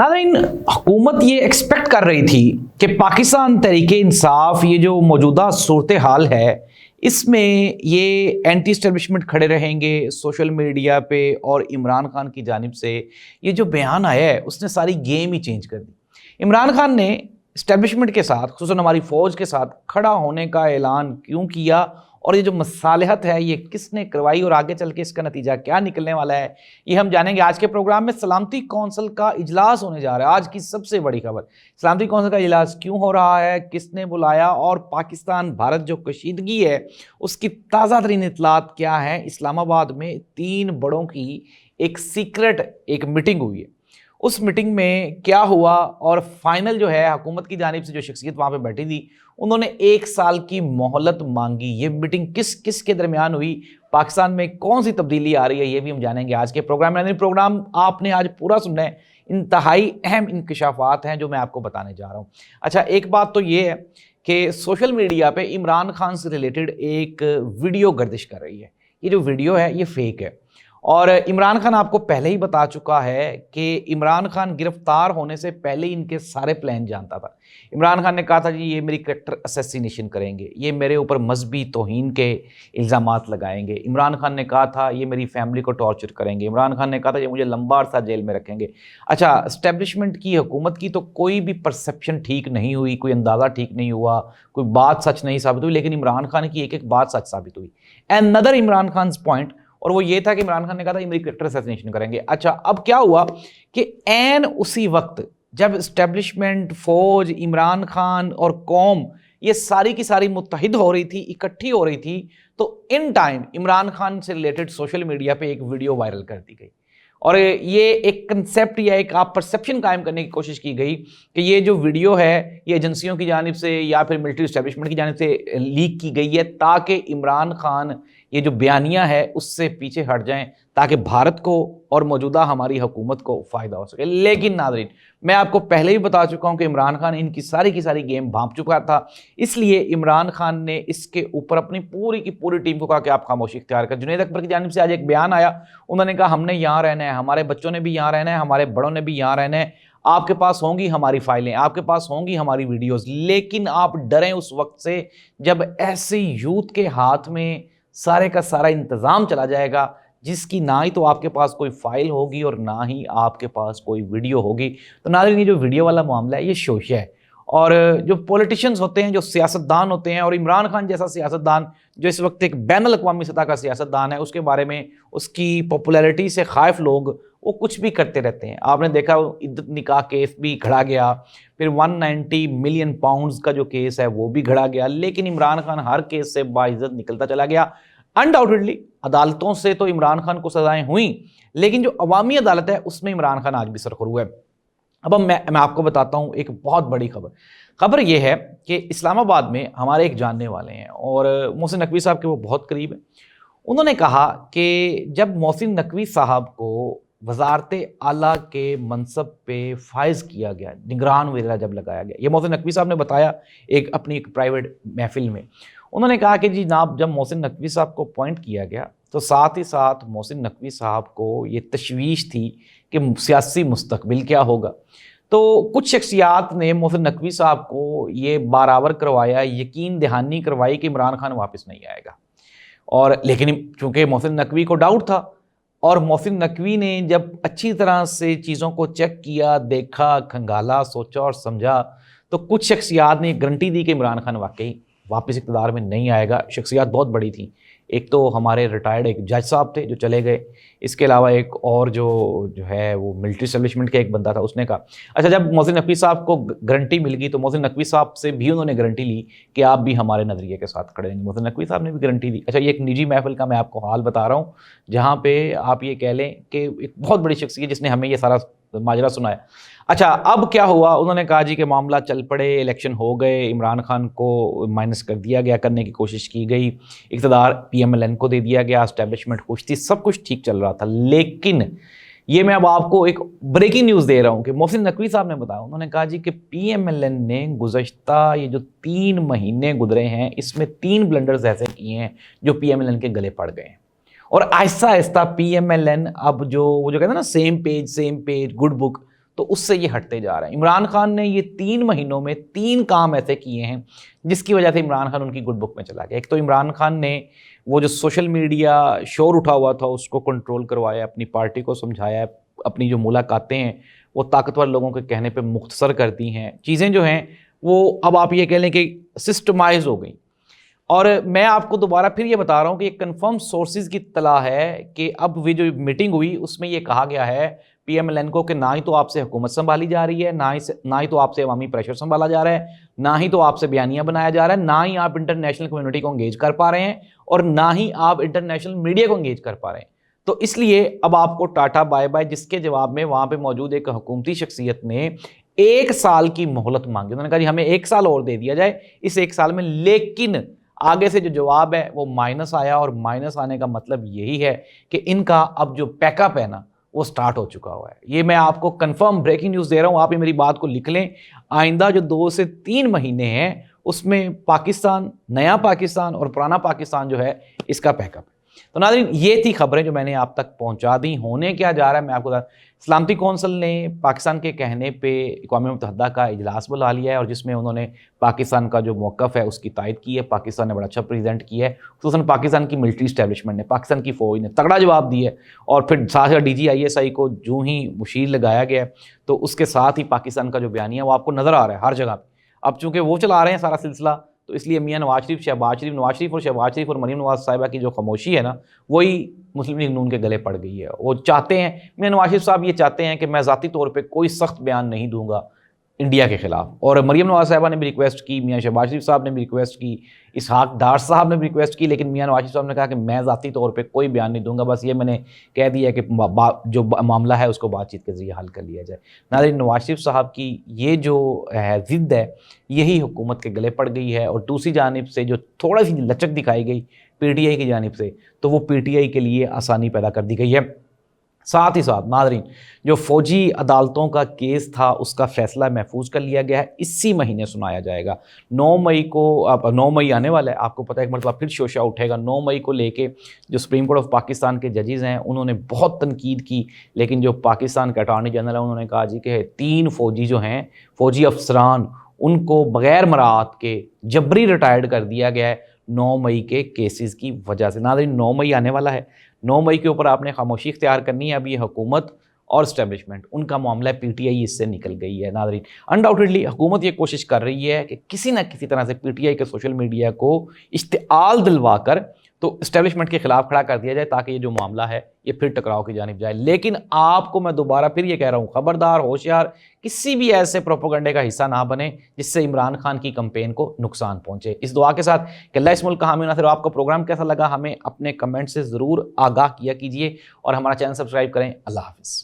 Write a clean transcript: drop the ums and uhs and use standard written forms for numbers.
नाज़रीन, हुकूमत ये एक्सपेक्ट कर रही थी कि पाकिस्तान तहरीक इंसाफ ये जो मौजूदा सूरत हाल है इसमें ये एंटी एस्टेब्लिशमेंट खड़े रहेंगे सोशल मीडिया पे, और इमरान खान की जानिब से ये जो बयान आया है उसने सारी गेम ही चेंज कर दी। इमरान खान ने एस्टेब्लिशमेंट के साथ, खुसूसन हमारी फ़ौज के साथ खड़ा होने का ऐलान क्यों किया, और ये जो मसालहत है ये किसने करवाई, और आगे चल के इसका नतीजा क्या निकलने वाला है, ये हम जानेंगे आज के प्रोग्राम में। सलामती कौंसिल का इजलास होने जा रहा है। आज की सबसे बड़ी खबर, सलामती कौंसिल का इजलास क्यों हो रहा है, किसने बुलाया, और पाकिस्तान भारत जो कशीदगी है उसकी ताज़ा तरीन इतलात क्या है। इस्लामाबाद में 3 बड़ों की एक सीक्रेट एक मीटिंग हुई है, उस मीटिंग में क्या हुआ, और फाइनल जो है हुकूमत की जानिब से जो शख्सियत वहाँ पे बैठी थी उन्होंने 1 साल की मोहलत मांगी। ये मीटिंग किस किस के दरमियान हुई, पाकिस्तान में कौन सी तब्दीली आ रही है, ये भी हम जानेंगे आज के प्रोग्राम में। प्रोग्राम आपने आज पूरा सुनना है, इंतहाई अहम इंकशाफात हैं जो मैं आपको बताने जा रहा हूँ। अच्छा, एक बात तो ये है कि सोशल मीडिया पे इमरान खान से रिलेटेड एक वीडियो गर्दिश कर रही है। ये जो वीडियो है ये फेक है, और इमरान खान आपको पहले ही बता चुका है कि इमरान खान गिरफ्तार होने से पहले ही इनके सारे प्लान जानता था। इमरान खान ने कहा था जी ये मेरी करैक्टर असैसिनेशन करेंगे, ये मेरे ऊपर मजहबी तौहीन के इल्ज़ामात लगाएंगे। इमरान खान ने कहा था ये मेरी फैमिली को टॉर्चर करेंगे। इमरान खान ने कहा था ये मुझे लंबा अरसा जेल में रखेंगे। अच्छा, एस्टेब्लिशमेंट की, हुकूमत की तो कोई भी परसेप्शन ठीक नहीं हुई, कोई अंदाज़ा ठीक नहीं हुआ, कोई बात सच नहीं साबित हुई, लेकिन इमरान खान की एक एक बात सच साबित हुई। अनदर इमरान खान पॉइंट, और वो ये था कि इमरान खान ने कहा था ये मेरी करैक्टर असैसिनेशन करेंगे। अच्छा, अब क्या हुआ कि एन उसी वक्त जब एस्टेब्लिशमेंट, फौज, इमरान खान और कौम ये सारी की सारी मुत्तहिद हो रही थी, इकट्ठी हो रही थी, तो इन टाइम इमरान खान से रिलेटेड सोशल मीडिया पे एक वीडियो वायरल कर दी गई, और ये एक कंसेप्ट या एक आप परसेप्शन कायम करने की कोशिश की गई कि ये जो वीडियो है ये एजेंसियों की जानिब से या फिर मिलिट्री एस्टेब्लिशमेंट की जानिब से लीक की गई है, ताकि इमरान खान ये जो बयानिया है उससे पीछे हट जाएं, ताकि भारत को और मौजूदा हमारी हुकूमत को फ़ायदा हो सके। लेकिन नाज़रीन, मैं आपको पहले ही बता चुका हूं कि इमरान खान इनकी सारी की सारी गेम भांप चुका था, इसलिए इमरान खान ने इसके ऊपर अपनी पूरी की पूरी टीम को कहा कि आप खामोशी इख्तियार करें। जुनैद अकबर की जानिब से आज एक बयान आया, उन्होंने कहा हमने यहाँ रहना है, हमारे बच्चों ने भी यहाँ रहना है, हमारे बड़ों ने भी यहाँ रहना है, आपके पास होंगी हमारी फाइलें, आपके पास होंगी हमारी वीडियोज़, लेकिन आप डरें उस वक्त से जब ऐसे यूथ के हाथ में सारे का सारा इंतज़ाम चला जाएगा, जिसकी ना ही तो आपके पास कोई फाइल होगी और ना ही आपके पास कोई वीडियो होगी। तो नाज़रीन, ये जो वीडियो वाला मामला है ये शोशा है, और जो पॉलिटिशियंस होते हैं, जो सियासतदान होते हैं, और इमरान खान जैसा सियासतदान जो इस वक्त एक बैनुल अक़वामी सतह का सियासतदान है, उसके बारे में, उसकी पॉपुलैरिटी से खाइफ लोग वो कुछ भी करते रहते हैं। आपने देखा इद्दत निकाह केस भी घड़ा गया, फिर 190 मिलियन पाउंड्स का जो केस है वो भी घड़ा गया, लेकिन इमरान खान हर केस से बाइज्जत निकलता चला गया। अनडाउटेडली अदालतों से तो इमरान खान को सजाएं हुई, लेकिन जो अवामी अदालत है उसमें इमरान खान आज भी सरखुरू है। अब मैं आपको बताता हूँ एक बहुत बड़ी खबर यह है कि इस्लामाबाद में हमारे एक जानने वाले हैं, और मोहसिन नकवी साहब के वो बहुत करीब हैं। उन्होंने कहा कि जब मोहसिन नकवी साहब को वजारत आला के मनसब पे फायज किया गया, निगरान वगैरह जब लगाया गया, ये मोहसिन नकवी साहब ने बताया अपनी एक प्राइवेट महफिल में। उन्होंने कहा कि जी जनाब, जब मोहसिन नकवी साहब को अपॉइंट किया गया तो साथ ही साथ मोहसिन नकवी साहब को ये तशवीश थी कि सियासी मुस्तकबिल क्या होगा। तो कुछ शख्सियात ने मोहसिन नकवी साहब को ये बारावर करवाया, यकीन दहानी करवाई कि इमरान खान वापस नहीं आएगा, और लेकिन चूँकि मोहसिन नकवी को डाउट था, और मोहसिन नकवी ने जब अच्छी तरह से चीज़ों को चेक किया, देखा, खंगाला, सोचा और समझा, तो कुछ शख्सियात ने गारंटी दी कि इमरान खान वाकई वापस इक़्तिदार में नहीं आएगा। शख्सियात बहुत बड़ी थी, एक तो हमारे रिटायर्ड एक जज साहब थे जो चले गए, इसके अलावा एक और जो है वो मिलिट्री एस्टेब्लिशमेंट का एक बंदा था, उसने कहा। अच्छा, जब मोहसिन नकवी साहब को गारंटी मिल गई तो मोहसिन नकवी साहब से भी उन्होंने गारंटी ली कि आप भी हमारे नज़रिए के साथ खड़े रहेंगे। मोहसिन नकवी साहब ने भी गारंटी दी। अच्छा, ये एक निजी महफिल का मैं आपको हाल बता रहा हूँ, जहाँ पे आप ये कह लें कि एक बहुत बड़ी शख्सियत जिसने हमें ये सारा माजरा सुनाया। अच्छा, अब क्या हुआ, उन्होंने कहा जी कि मामला चल पड़े, इलेक्शन हो गए, इमरान खान को माइनस कर दिया गया, करने की कोशिश की गई, इक़्तिदार PMLN को दे दिया गया, एस्टेब्लिशमेंट खुश थी, सब कुछ ठीक चल रहा था। लेकिन ये मैं अब आपको एक ब्रेकिंग न्यूज़ दे रहा हूँ कि मोहसिन नकवी साहब ने बताया, उन्होंने कहा जी कि PMLN ने गुज़श्ता ये जो 3 महीने गुजरे हैं इसमें 3 ब्लंडर्स ऐसे किए हैं जो PMLN के गले पड़ गए हैं, और आहिस्ता आहिस्ता PMLN अब जो वो जो कहते हैं ना सेम पेज गुड बुक, तो تو اس سے یہ ہٹتے جا رہے ہیں۔ عمران خان نے یہ 3 مہینوں میں 3 کام ایسے کیے ہیں جس کی وجہ سے عمران خان ان کی گڈ بک میں چلا گیا۔ ایک تو عمران خان نے وہ جو سوشل میڈیا شور اٹھا ہوا تھا اس کو کنٹرول کروایا، اپنی پارٹی کو سمجھایا، اپنی جو ملاقاتیں ہیں وہ طاقتور لوگوں کے کہنے پہ مختصر کر دی ہیں، چیزیں جو ہیں وہ اب آپ یہ کہہ لیں کہ سسٹمائز ہو گئیں۔ اور میں آپ کو دوبارہ پھر یہ بتا رہا ہوں کہ ایک کنفرم سورسز کی اطلاع ہے کہ اب وہ جو میٹنگ ہوئی اس میں یہ کہا گیا ہے پی ایم ایل این کو کہ نہ ہی تو آپ سے حکومت سنبھالی جا رہی ہے، نہ ہی تو آپ سے عوامی پریشر سنبھالا جا رہا ہے، نہ ہی تو آپ سے بیانیہ بنایا جا رہا ہے، نہ ہی آپ انٹرنیشنل کمیونٹی کو انگیج کر پا رہے ہیں اور نہ ہی آپ انٹرنیشنل میڈیا کو انگیج کر پا رہے ہیں۔ تو اس لیے اب آپ کو ٹاٹا بائے بائے، جس کے جواب میں وہاں پہ موجود ایک حکومتی شخصیت نے 1 سال کی مہلت مانگی۔ انہوں نے کہا جی ہمیں 1 سال اور دے دیا جائے اس 1 سال میں، لیکن آگے سے جو جواب ہے وہ مائنس آیا، اور مائنس آنے کا مطلب یہی ہے کہ ان کا اب جو پیک اپ ہے نا وہ سٹارٹ ہو چکا ہوا ہے۔ یہ میں آپ کو کنفرم بریکنگ نیوز دے رہا ہوں، آپ یہ میری بات کو لکھ لیں۔ آئندہ جو 2 سے 3 مہینے ہیں اس میں پاکستان، نیا پاکستان اور پرانا پاکستان جو ہے اس کا پیک اپ ہے۔ تو ناظرین یہ تھی خبریں جو میں نے آپ تک پہنچا دی۔ ہونے کیا جا رہا ہے میں آپ کو سلامتی کونسل نے پاکستان کے کہنے پہ اقوام متحدہ کا اجلاس بلا لیا ہے، اور جس میں انہوں نے پاکستان کا جو موقف ہے اس کی تائید کی ہے۔ پاکستان نے بڑا اچھا پریزنٹ کیا ہے، خصوصاً پاکستان کی ملٹری اسٹیبلشمنٹ نے، پاکستان کی فوج نے تگڑا جواب دیا ہے، اور پھر ساتھ D G I S I کو جو ہی مشیر لگایا گیا ہے تو اس کے ساتھ ہی پاکستان کا جو بیانیہ ہے وہ آپ کو نظر آ رہا ہے ہر جگہ پہ۔ اب چونکہ وہ چلا رہے ہیں سارا سلسلہ تو اس لیے میاں نواز شریف، شہباز شریف اور مریم نواز صاحبہ کی جو خاموشی ہے نا وہی مسلم لیگ نون کے گلے پڑ گئی ہے۔ وہ چاہتے ہیں، میاں نواز شریف صاحب یہ چاہتے ہیں کہ میں ذاتی طور پہ کوئی سخت بیان نہیں دوں گا انڈیا کے خلاف، اور مریم نواز صاحبہ نے بھی ریکویسٹ کی، میاں شہباز شریف صاحب نے بھی ریکویسٹ کی، اسحاق ڈار صاحب نے بھی ریکویسٹ کی، لیکن میاں نواز شریف صاحب نے کہا کہ میں ذاتی طور پہ کوئی بیان نہیں دوں گا، بس یہ میں نے کہہ دیا کہ جو معاملہ ہے اس کو بات چیت کے ذریعے حل کر لیا جائے۔ ناظرین نواز شریف صاحب کی یہ جو ضد ہے یہی حکومت کے گلے پڑ گئی ہے، اور دوسری جانب سے جو تھوڑا سی لچک دکھائی گئی پی ٹی آئی کی جانب سے تو وہ پی ٹی آئی کے لیے آسانی پیدا کر دی گئی ہے۔ ساتھ ہی ساتھ ناظرین جو فوجی عدالتوں کا کیس تھا اس کا فیصلہ محفوظ کر لیا گیا ہے، اسی مہینے سنایا جائے گا۔ 9 مئی کو، 9 مئی آنے والا ہے، آپ کو پتہ ہے ایک مرتبہ پھر شوشہ اٹھے گا۔ 9 مئی کو لے کے جو سپریم کورٹ آف پاکستان کے ججز ہیں انہوں نے بہت تنقید کی، لیکن جو پاکستان کے اٹارنی جنرل ہیں انہوں نے کہا جی کہ 3 فوجی جو ہیں، فوجی افسران، ان کو بغیر مراعات کے جبری ریٹائرڈ کر دیا گیا ہے 9 مئی کے کیسز کی وجہ سے۔ ناظرین 9 مئی آنے والا ہے، 9 مئی کے اوپر آپ نے خاموشی اختیار کرنی ہے۔ اب یہ حکومت اور اسٹیبلشمنٹ ان کا معاملہ ہے، پی ٹی آئی اس سے نکل گئی ہے۔ ناظرین انڈاؤٹیڈلی حکومت یہ کوشش کر رہی ہے کہ کسی نہ کسی طرح سے پی ٹی آئی کے سوشل میڈیا کو اشتعال دلوا کر تو اسٹیبلشمنٹ کے خلاف کھڑا کر دیا جائے تاکہ یہ جو معاملہ ہے یہ پھر ٹکراؤ کی جانب جائے۔ لیکن آپ کو میں دوبارہ پھر یہ کہہ رہا ہوں، خبردار، ہوشیار، کسی بھی ایسے پروپیگنڈے کا حصہ نہ بنے جس سے عمران خان کی کمپین کو نقصان پہنچے۔ اس دعا کے ساتھ کہ اللہ اس ملک کا حامی ناصر۔ آپ کو پروگرام کیسا لگا ہمیں اپنے کمنٹ سے ضرور آگاہ کیا کیجیے، اور ہمارا چینل سبسکرائب کریں۔ اللہ حافظ۔